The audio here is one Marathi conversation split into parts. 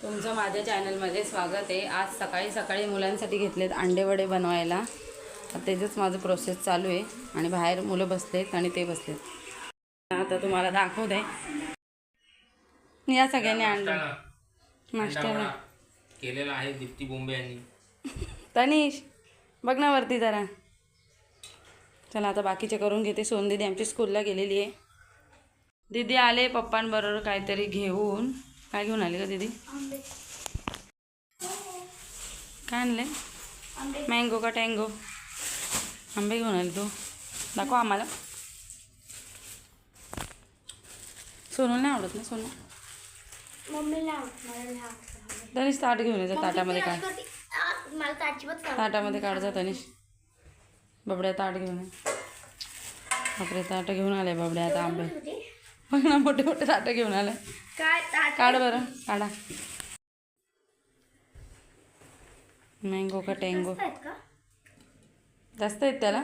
तुमचं माझ्या चॅनलमध्ये स्वागत आहे। आज सकाळी सकाळी मुलांसाठी घेतलेत अंडे वडे बनवायला। त्याचंच माझं प्रोसेस चालू आहे आणि बाहेर मुलं बसलेत आणि ते बसलेत। आता तुम्हाला दाखवते या सगळ्यांनी अंडे नाश्त्याला केलेला आहे दीप्ती बोंबे यांनी। तनिष बघ ना वरती जरा। चला आता बाकीचे करून घेते। सोन दीदी आमची स्कूलला गेलेली आहे। दीदी आले पप्पांबरोबर काहीतरी घेऊन। काय घेऊन आले का दीदी? काय आणले? मँगो का टँगो? आंबे घेऊन आले। तू दाखव आम्हाला। सोनू नाही आवडत ना? सोनू तनिष ताट घेऊन येजा। ताटामध्ये काढ, ताटामध्ये काढ जा तनिष। बबड्या ताट घेऊन ये। बापरे ताट घेऊन आले बबड्या। आता आंबे बघ ना, मोठे मोठे ताट घेऊन आले। काढ बरं, काढा। मँगो का टँगो जास्त आहेत त्याला।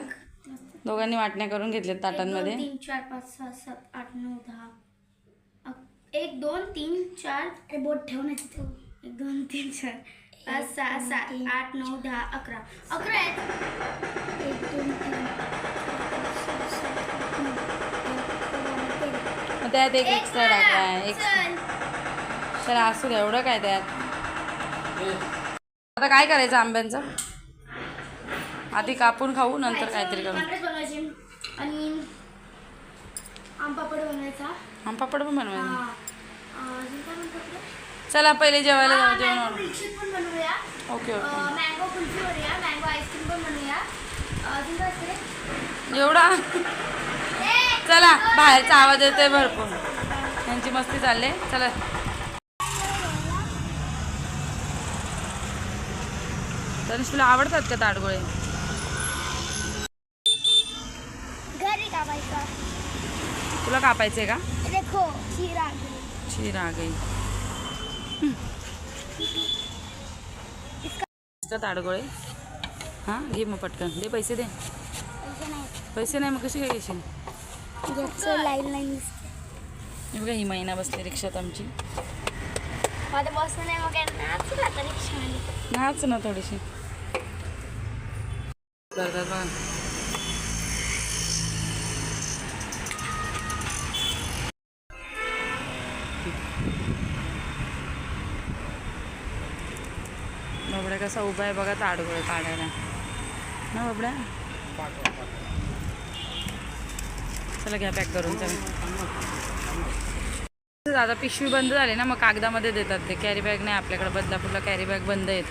दोघांनी वाटण्या करून घेतल्यात ताटांमध्ये। 3 4 5 6 7 8 9 10 1 2 3 4 अरे बोट ठेव ना तिथे। 1 2 3 4 5 6 7 8 9 10 11 11 आहेत। 1 2 3 त्यात एक एक्स्ट्रा टाकलाय। एक चला असू द्या, एवढं काय त्यात। आता काय करायचं आंब्यांचं? आधी कापून खाऊ, नंतर काहीतरी करू। आणि आंबापापड बनवायचा। आंबापापड पण बनवायचा। चला पहिले जेवायला जाऊ। जेवण मिल्कशेक पण बनवूया। Okay okay. मँगो कुल्फी बनवूया। मँगो आईस्क्रीम पण बनवूया। अजून काय असते? एवढा चला, बाहेरचा आवाज येतोय भरपूर। त्यांची मस्ती चालले। चला तनिष तुला आवडतात का ताडगोळे? घरी कापायचा। तुला कापायचे का? देखो शीरा गई। शीरा गई। ताडगोळे हां घे मग पटकन। दे पैसे दे। पैसे नाही मग कशी काय घेशील? लाईन लाईन हे बघा ही महिना बसते रिक्षात आमची। माझं बसणं नाही मग नाच आता रिक्षा नाच ना थोडीशी करतात बघा। बबड्या कसा उभा आहे बघा ताडगोळे काढायला ना बबड्या। चला घ्या पॅक करून। चला आता पिशवी बंद झाली ना, मग कागदामध्ये देतात ते। कॅरी बॅग नाही आपल्याकडे। बदलापूरला कॅरी बॅग बंद आहेत।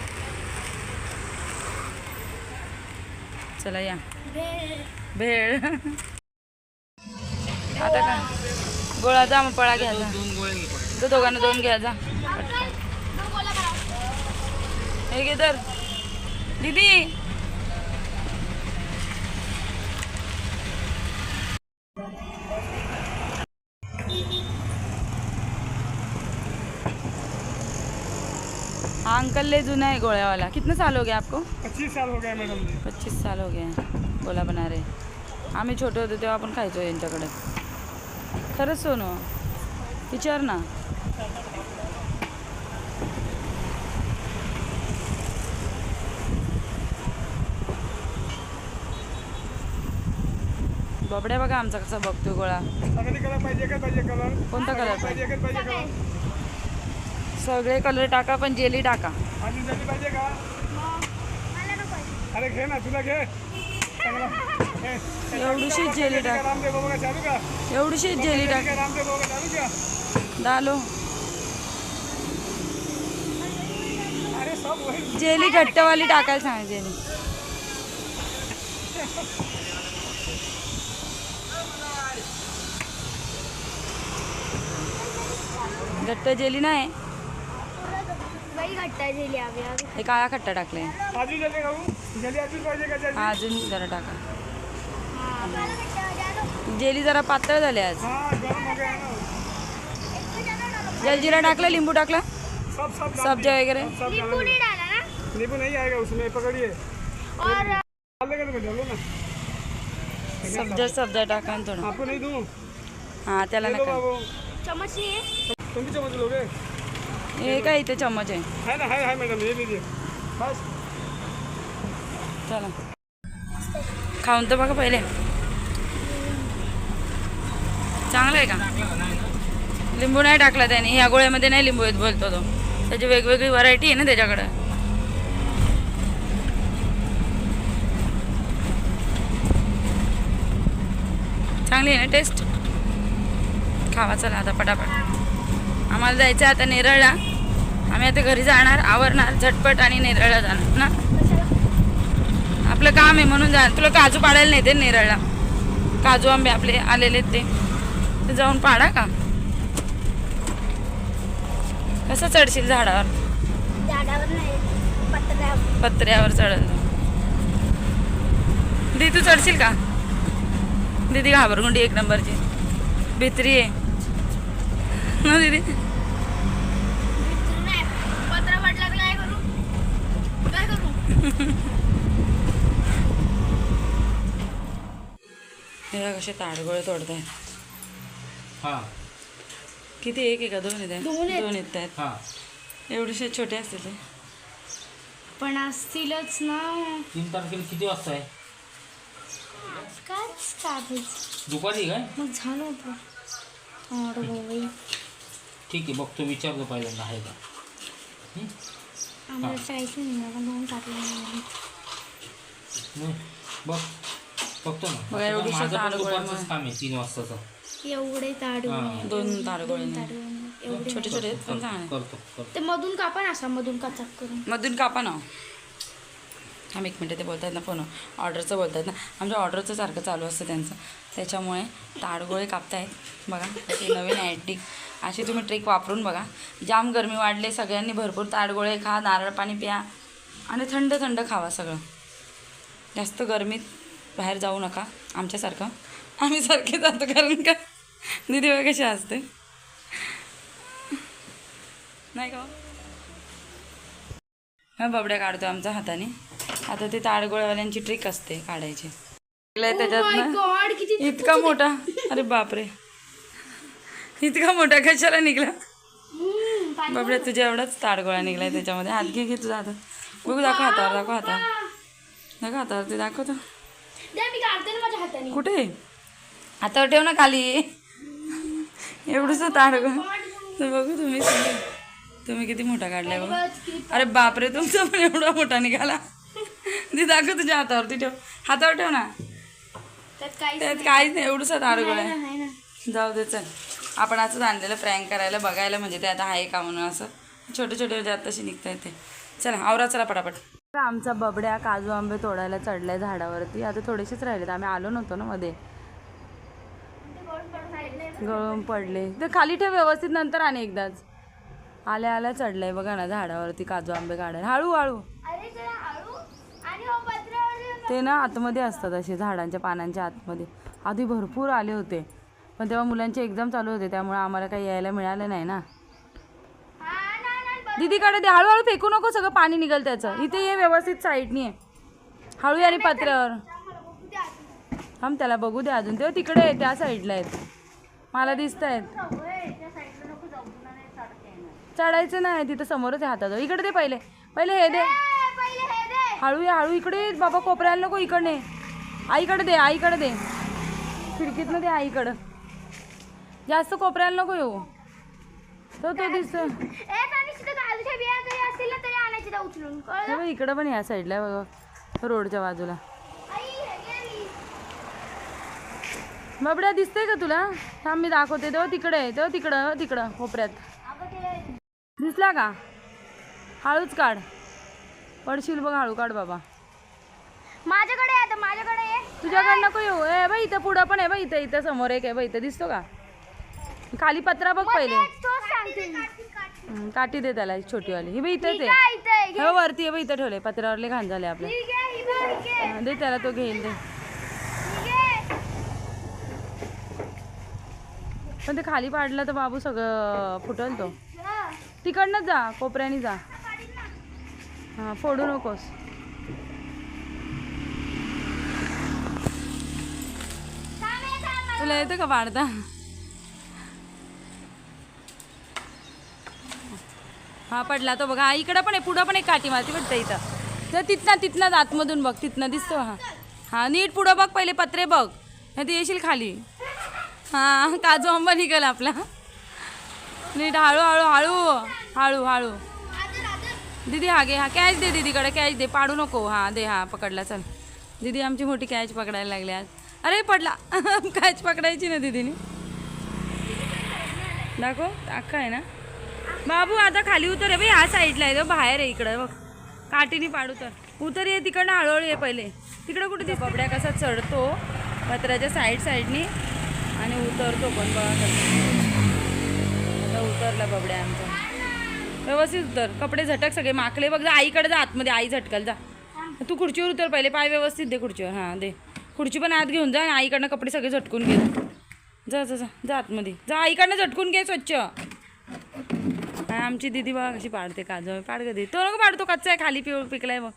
चला या। भेळ आता का गोळा जा मग पळा घ्या जा। तो दोघांना 2 घ्या जा। हे घे तर दीदी। हाँ अंकल ले जुना है गोया वाला। कितने साल हो गए आपको? 25 साल हो गए मैडम जी। 25 साल हो गए गोला बना रहे। आम्ही छोटे होते तेव्हा आपण खायचो यांच्याकडे। खरंच सोनू विचार ना। बबड्या बघा आमचा कसा बघतो गोळा। कोणता कलर पाहिजे? सगळे कलर टाका पण जेली टाका। पाहिजे का? अरे घे ना, तुला घे। एवढीशी जेली टाक। रामदेव बाबा का चालू का? एवढीशी जेली टाक। रामदेव बाबा का चालू का? डालो अरे सब वही जेली घट्टवाली टाकायला सांग। जेली घट्ट जेली नाही। बाई घट्टा जेली हवी हवी। हे काळा खट्टा टाकलाय। आजू जल्दी खाऊ। जल्दी अजून पाहिजे का? जल्दी अजून जरा टाका। जेली जरा पातळ झाली आज। हाँ गरम हो गया ना। जलजीरा टाकला, लिंबू टाकला, सब सब सब्जी वगैरह। नींबू नहीं डाला ना? नींबू नहीं आएगा उसमें, पकड़िए। और डालेगा तो मैं डालो ना। सब्जा टाका ना थोडं। आपको नहीं दूँ? हां त्याला ले लो नका। बाबू। चम्मच नहीं है? तुम भी चम्मच लोगे? हे काय इथे चम्मच आहे. है ना, है मैडम, ये लीजिए बस. चला खाऊन तर बघा पहिले. चांगलं आहे का? लिंबू नाही टाकला त्याने. ह्या गोळ्यामध्ये नाही लिंबू येत बोलतो तो. त्याची वेगवेगळी व्हरायटी आहे ना त्याच्याकडं. चांगली आहे ना टेस्ट. खावा चला आता पटापट. आम्हाला जायचं आहे आता नेरळला. आम्ही आता घरी जाणार, आवरणार झटपट आणि नेरळला जाणार ना. आपलं काम आहे म्हणून जा. तुला काजू पाडायला नेते नेरळला. काजू आंबे आपले आलेले ते जाऊन पाडा का. कसं चढशील झाडावर? झाडावर नाही, पत्र्यावर. पत्र्यावर चढल. दी तू चढशील का? दीदी घाबरगुंडी एक नंबरची भित्री आहे ना दीदी. नाही, पत्रा पडला तर काय करू? काय करू? हे कसे ताडगोळे तोडतायत. हा किती एक आहे का दोन येत आहेत? दोन येत आहेत. हा एवढेसे छोटे असतील ते. पण असतीलच ना. 3 तारखेला किती वाजता आहे? काय स्टार्ट दुपारी काय? मग झालं होतं. अरे ठीक आहे, बघतो विचारतो पहिल्यांदा आहे का. आम्हाला जायचं नाही, मला 2 टाकले. नाही बघ बघतो ना. बघा, एवढीशी माझं पण ताडगोळे दुपारचंच काम आहे 3 वाजताचं. एवढे ताडू हां. दोन ताडगोळे एवढे छोटे छोटे आहेत पण चांगले. करतो ते मधून कापा ना, असा मधून कचाक करून. मधून कापा ना. थांब एक मिनटं. ते बोलतात ना फोन ऑर्डरचं बोलतात ना. आमच्या ऑर्डरचं सारखं चालू असतं त्यांचं. त्याच्यामुळे ताडगोळे कापतायत बघा. ते नवीन ॲटिक अशी तुम्ही ट्रिक वापरून बघा. जाम गरमी वाढले, सगळ्यांनी भरपूर ताडगोळे खा, नारळ पाणी प्या आणि थंड थंड खावा सगळं. जास्त गरमीत बाहेर जाऊ नका आमच्यासारखं. आम्ही सारखे जातो कारण का दीदी बघा कशी असते नाही का. हा बबड्या काढतो आमच्या हाताने. आता ते ताडगोळ्यावाल्यांची ट्रिक असते काढायची. त्याच्यात गॉड, किती इतका मोठा. अरे बापरे, इतका मोठा कशाला निघला बापड्या. तुझ्या एवढाच ताडगोळा निघलाय त्याच्यामध्ये. हात घे तुझा हातात. बघू दाखव हातावर, दाखव हातावर, दाखव हातावर. ते दाखवतो. मी काढते ना माझ्या हाताने. कुठे? हातावर ठेव ना खाली. एवढंच ताडगोळा. तर बघू तुम्ही किती मोठा काढलाय बघ. अरे बापरे, तुमचा पण एवढा मोठा निघाला. ती दाखव तुझ्या हातावर. ती ठेव, हातावर ठेव ना. त्यात काहीच नाही. एवढंच ताडगोळा आहे. जाऊ दे चल. आपण असंच आणलेलं प्रँक करायला बघायला, म्हणजे ते आता आहे का म्हणून. असं छोटे छोटे ज्यात तशी निघता येते. चला आवरा चला पटापट. आमचा बबड्या काजू आंबे तोडायला चढलाय झाडावरती. आता थोडेसेच राहिलेत. आम्ही आलो नव्हतो ना मध्ये. गळून पडले. ते खाली ठेव व्यवस्थित, नंतर आणि एकदाच. आल्या चढलाय बघा ना झाडावरती काजू आंबे काढायला. हळू हळू. ते ना आतमध्ये असतात असे झाडांच्या पानांच्या आतमध्ये. आधी भरपूर आले होते पण तेव्हा मुलांचे एक्झाम चालू होते त्यामुळे आम्हाला काही यायला मिळालं नाही ना. दीदीकडे दे. हळूहळू फेकू नको, सगळं पाणी निघेल त्याचं. इथे ये व्यवस्थित साईडनी आहे. हळू आणि पत्र्यावर थांब. त्याला बघू दे अजून. तेव्हा तिकडे आहे त्या साईडला आहेत. मला दिसत आहेत. चढायचं नाही, तिथं समोरच आहे हातात. इकडे दे पहिले. हे दे. हळू या, हळू. इकडे बाबा, कोपऱ्याला नको. इकडे आईकडे दे. आईकडे दे. खिडकीतनं दे आईकडं. जास्त कोपऱ्याला नको येऊ. तो दिसतो. इकडं पण या साईडला बघा, रोडच्या बाजूला. बबड्या दिसतंय का तुला? थांब मी दाखवते. तिकडं तिकडं कोपऱ्यात दिसला का? हळूच काढ. पडशील बघ. हळू काढ बाबा. माझ्याकडे आहे, माझ्याकडे आहे. तुझ्याकडे नको येऊ. ए बाई, इथं पुढं पण आहे बाई. इथं समोर एक आहे बाई. इथं दिसतो का? खाली पत्रा बघ पहिले. काठी दे त्याला छोटीवाली. ही बाई इथंच आहे. हो वरती आहे बाई. इथं ठेवले पत्र्यावरले. घाण झाले आपले. दे त्याला, तो घेईल. दे. पण ते खाली पाडलं तर बाबू सगळं फुटल. तो तिकडनंच जा, कोपऱ्याने जा. हां, फोडू नकोस. तुला येतं का पाडता? हा पडला तो बघा. हा इकडं पण आहे, पुढं पण एक काठी मारती वाटतं इथं. तर तिथनं आतमधून बघ, तिथनं दिसतो. हा हा नीट पुढं बघ, पहिले पत्रे बघ, नाही तर येशील खाली. हा काजू आंबा निघाला आपला. नीट हळू हळू हळू हळू. दीदी हा घे, हा कॅच दे दीदीकडे, कॅच दे, पाडू नको. हा दे, हा पकडला. चल दीदी आमची मोठी कॅच पकडायला लागली आज. अरे पडला. कॅच पकडायची ना दीदीने. दाखव अख्खा आहे ना बाबू. आता खाली उतर आहे बाई, ह्या साईडला आहे, बाहेर आहे इकडं बघ. काठीने पाडू तर उतर. ये तिकडनं हळूहळू ये पहिले. तिकडं कुठे ते बबड्या कसा चढतो पत्र्याच्या साईडनी आणि उतरतो पण बघा कसं. आता उतरला बबड्या आमचा. व्यवस्थित उतर. कपडे झटक सगळे माकले बघ. जा आईकडे जा आतमध्ये, आई झटकल. जा तू खुर्चीवर उतर पहिले, पाय व्यवस्थित दे खुर्चीवर. हां दे, खुर्ची पण आत घेऊन जा आणि आईकडनं कपडे सगळे झटकून घे. जा जा जा जा आतमध्ये जा, आईकडनं झटकून घे स्वच्छ. आमची दीदी बघा कशी पाडते काजू. पाड कधी तो नको पाडतो, कच्चा आहे खाली पिकलाय बघ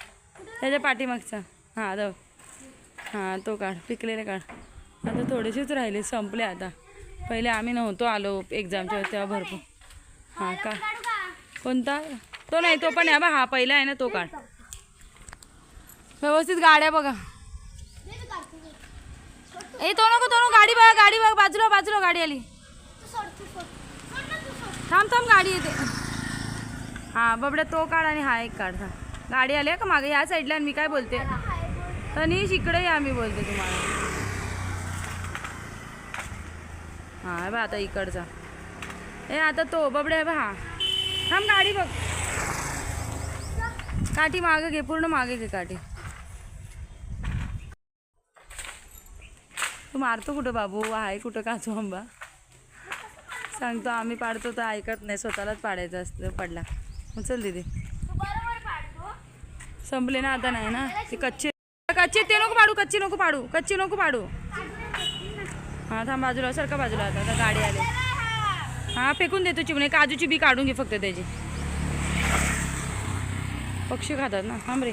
त्याच्या पाठीमागचा. हां जाऊ. हां तो काढ, पिकलेले काढ. आता थोडेसेच राहिले, संपले आता. पहिले आम्ही नव्हतो आलो एक्झामच्या तेव्हा भरपूर. हां का कोणता तो नाही, तो पण आहे बा. हा पहिला आहे ना, तो काढ व्यवस्थित. गाड्या बघा. ए तो नको गाडी बघ बाजूला गाडी आली. थांब गाडी येते. हां बबड्या तो काढ आणि हा एक काढ. हा गाडी आली का मागे ह्या साईडला. आणि मी काय बोलते तनीश इकडे या, मी बोलते तुम्हाला. हां बा आता इकडचा. ए आता तो बबड्या आहे बा. हा थांब गाडी बघ. काठी मागे घे, पूर्ण मागे घे काठी. तू मारतो कुठं बाबू? आहे कुठं काजू आंबा? सांगतो आम्ही पाडतो तर ऐकत नाही, स्वतःलाच पाडायचं असतं. पडला उचल दीदी. संपले ना आता. नाही ना ते कच्चे ते नको पाडू, कच्चे नको पाडू. हां थांब बाजूला, सारखा बाजूला. आता गाडी आली. हां फेकून देतो चिमणे. काजूची बी काढून घे फक्त त्याची. पक्षी खातात ना. थांब रे.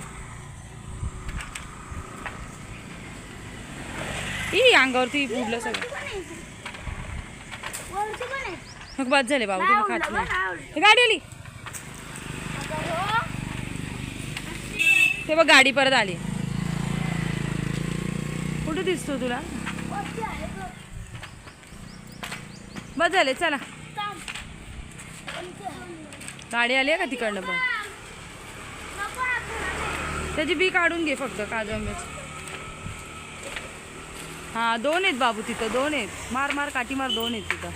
ई अंगावरती उडलं सगळं. मग बाद झाले बाबू, तुम्ही खात नाही. गाडी आली ते बघ, गाडी परत आली. कुठे दिसतो तुला? बस झाले चला. गाडी आली आहे का तिकडनं पण? त्याची बी काढून घे फक्त काजू आंब्याची. हां 2 आहेत बाबू तिथं, 2 आहेत. मार काठी मार. 2 आहेत तिथं.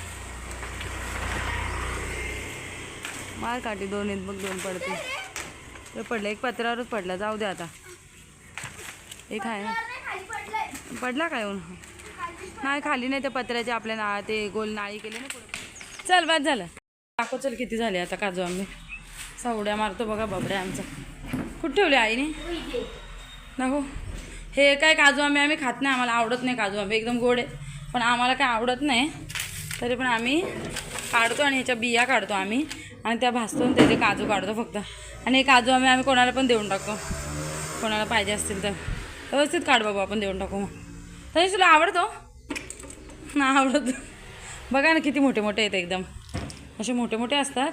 मार काठी. 2 आहेत बघ. 2 पडते. ते पडलं एक पत्र्यावरच पडला. जाऊ दे आता. एक आहे ना. पडला काय होऊन? नाही खाली नाही, त्या पत्र्याचे आपल्या ते गोल नाळी केली ना पुढे. चल बाद झालं. दाखव चल किती झाले आता काजू आंबे. सावड्या मारतो बघा बबड्या आमचा. कुठे ठेवले आईने? दाखव. हे काय काजू आंबे आम्ही खात नाही, आम्हाला आवडत नाही काजू आंबे. एकदम गोड आहे पण आम्हाला काय आवडत नाही. तरी पण आम्ही काढतो आणि ह्याच्या बिया काढतो आम्ही आणि त्या भाजतो आणि त्याचे काजू काढतो फक्त. आणि हे काजू आंबे कोणाला पण देऊन टाकतो, कोणाला पाहिजे असतील तर. व्यवस्थित काढ बाबू, आपण देऊन टाकू. मग तरी तुला आवडतो ना? आवडत. बघा ना किती मोठे मोठे आहेत एकदम. असे मोठे मोठे असतात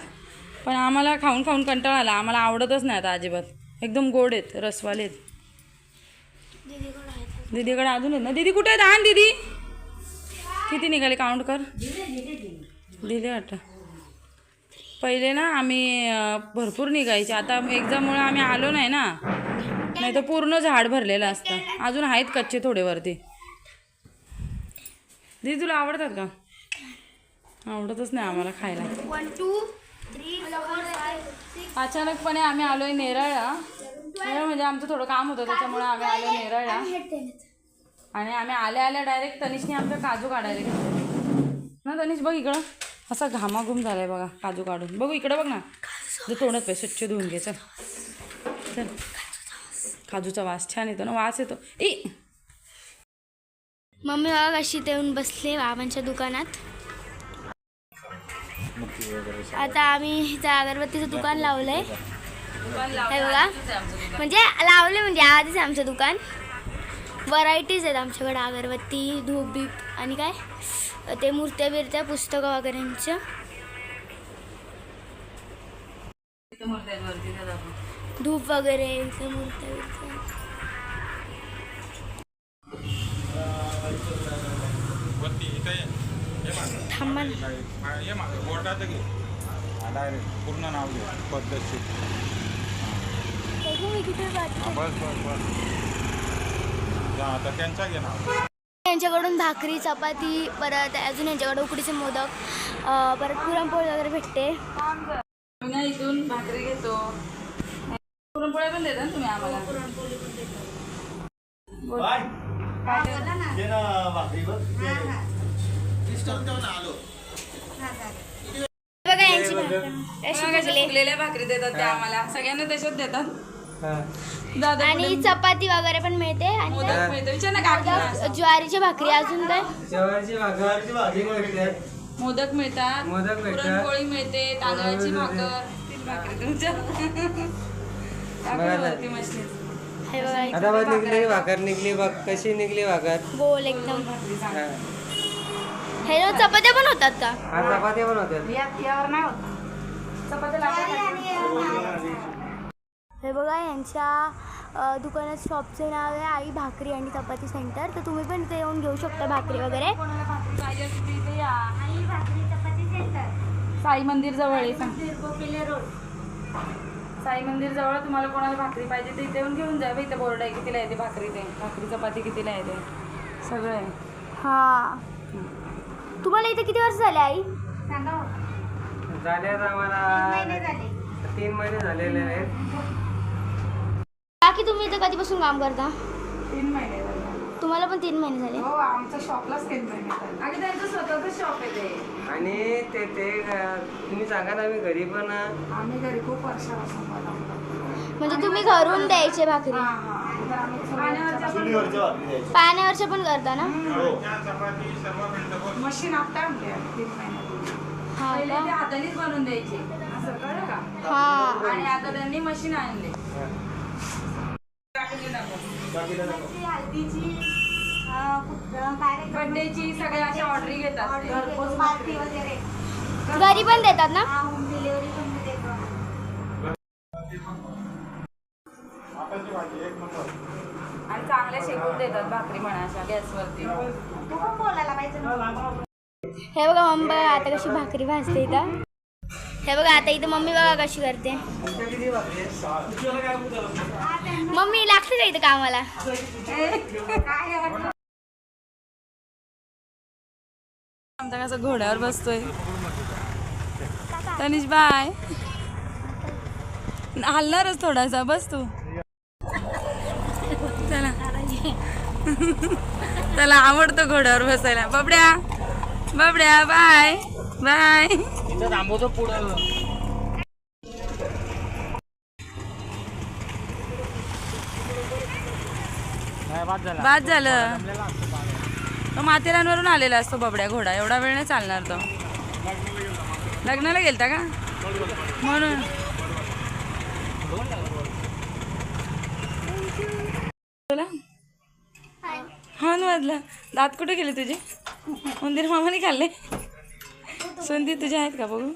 पण आम्हाला खाऊन कंटाळा आला. आम्हाला आवडतच नाही आता अजिबात. एकदम गोड आहेत, रसवाले आहेत. दीदीकडे अजून आहेत ना? दीदी कुठे आहेत? आण दीदी. किती निघाले काउंट कर. दिले वाटतं. पहिले ना आम्ही भरपूर निघायचे. आता एक्झाममुळे आम्ही आलो नाही ना, नाही तर पूर्ण झाड भरलेलं असतं. अजून आहेत कच्चे थोडे वरती. दीदी तुला आवडतात का? आवडतच नाही आम्हाला खायला. 1 2 3 4 5 6. अचानकपणे आम्ही आलोय नेरळला. म्हणजे आमचं थोडं काम होतं त्याच्यामुळे आम्ही आलो नेरळला. आणि आम्ही आल्या डायरेक्ट तनिषने आमच्या काजू काढायला घेतले ना. तनिष बघ इकडं असा घामाघूम झालाय बघा काजू काढून. बघू इकडं बघ ना. जे तोंडात पाय स्वच्छ धुवून घे. चल चल. काजूचा वास छान येतो ना, वास येतो. मम्मी बघा कशी ते येऊन बसले बाबांच्या दुकानात. आता आम्ही इथं अगरबत्तीचं दुकान लावलंय. हे बघा, म्हणजे लावले म्हणजे आधीच आमचं दुकान. व्हरायटीज आहेत आमच्याकडे. अगरबत्ती, धूप बीप आणि काय ते मूर्त्या बिर्त्या, पुस्तकं वगैरेंचं. मूर्ती आहेत वरती त्या दाखव. धूप वगैरे इथे मूर्त्या बिर्त्या. वरती इथं ये. हे मागं. थांबा ना. हे मागं बोर्डाचं घे डायरेक्ट पूर्ण नाव घे पद्धतशीर. बघू मी तिथे जाते. हा, बस बस बस जा आता त्यांचा घे नाव. यांच्याकडून भाकरी चपाती परत अजून यांच्याकडे उकडीचे मोदक परत पुरणपोळी वगैरे भेटते. आम्ही ना इथून भाकरी घेतो. पुरणपोळ्या पण देता ना तुम्ही आम्हाला? बोल. काय देता? बघा यांची भाकरी अशी बघा, कशा फुगले. फुगलेल्या भाकरी देतात त्या आम्हाला. सगळ्यांना तशाच देतात. दादा आणि चपाती वगैरे पण मिळते आणि मोदक मिळतो. विचार ना काकीला. ज्वारीची भाकरी अजून काय शेवाळची भाजी मिळते. मोदक मिळतात, मोदक मिळतात. पुरणपोळी मिळते, तांदळाची भाकर. तीन भाकरी तुमच्या दाखवती मशनीत. हे बघा आता बघ निघली भाकर निघली बघ कशी निघली भाकर. गोल एकदम. हा. हे चपात्या पण होतात का? हा चपात्या पण होत्या. यावर नाही होत चपात्या लागतात. हे बघा यांच्या दुकानात शॉपचे नाव आहे आई भाकरी आणि चपाती सेंटर. तर तुम्ही पण इथे येऊन घेऊ शकता भाकरी वगैरे. कोणाला भाकरी पाहिजे असेल तर इथे या. आई भाकरी चपाती सेंटर साई मंदिर जवळ आहे. सांग. गोपिले रोड. साई मंदिर जवळ तुम्हाला कोणाला भाकरी पाहिजे तर इथे येऊन घेऊन जा. इथे बोर्ड आहे कितीला येते भाकरी. ते भाकरी चपाती कितीला येते सगळं आहे. हां तुम्हाला इथे किती वर्ष झाले आई? सांगा. झाल्यात आम्हाला 3 महिने झालेले आहेत. बाकी तुम्ही इथे कधीपासून काम करता? 3 महिने झाले. तुम्हाला पण 3 महिने झाले. हो आमच्या शॉपलाच 3 महिने झाले. आणि त्यांचं स्वतःचं शॉप आहे ते. आणि ते तुम्ही सांगा ना आम्ही घरी पण आम्ही घरी खूप वर्षापासून बनवतो. म्हणजे तुम्ही घरून द्यायचे भाकरी? हां हां. तर आम्ही पाण्यावरच्या पाण्यावरच्या पण करता ना? चपाती सर्व मिळतं. मशीन आता आणली आहे 3 महिन्यापूर्वी. हां पहिले का? ते हातानेच बनवून द्यायचे असं कळलं का? हां. आणि आता त्यांनी मशीन आणले. बर्थडेची सगळ्या अशा ऑर्डरी घेतात ते. घरी पण देतात ना? हाताची भाजी एक नंबर. आणि चांगल्या शेकून देतात भाकरी म्हणा अशा गॅसवरती. हे बघा मम्मी बघा आता कशी भाकरी भाजते इथं. हे बघा आता इथं मम्मी बघा कशी करते. मम्मी लागते का इथं कामाला? आमचा कसं घोड्यावर बसतोय. तनिष बाय. हलणारच थोडासा. बस तू. चला त्याला आवडतं घोड्यावर बसायला. बबड्या बबड्या बाय बाय. इथं थांबवतो पुढं. बाद झालं. तो माथेरानवरून आलेला असतो बबड्या घोडा. एवढा वेळ नाही चालणार तो. लग्नाला गेलता का म्हणून. तुला हा वाजला. दात कुठे गेले तुझे? उंदीर मामाने खाल्ले. सुंदी तुझे आहेत का बघू?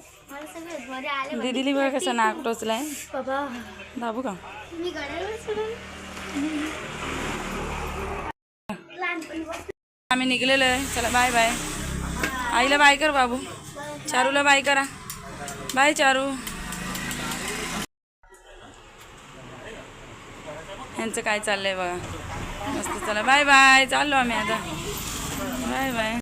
दीदीली बघा कसा नाक टोचलाय. बाबा दाबू का? मी गड्यावर सोडून आम्ही निघलेलो आहे. चला बाय बाय. आईला बाय कर बाबू. चारूला बाय करा. बाय चारू. यांचं काय चाललंय बघा मस्त. चला बाय बाय. चाललो आम्ही आता. Bye bye.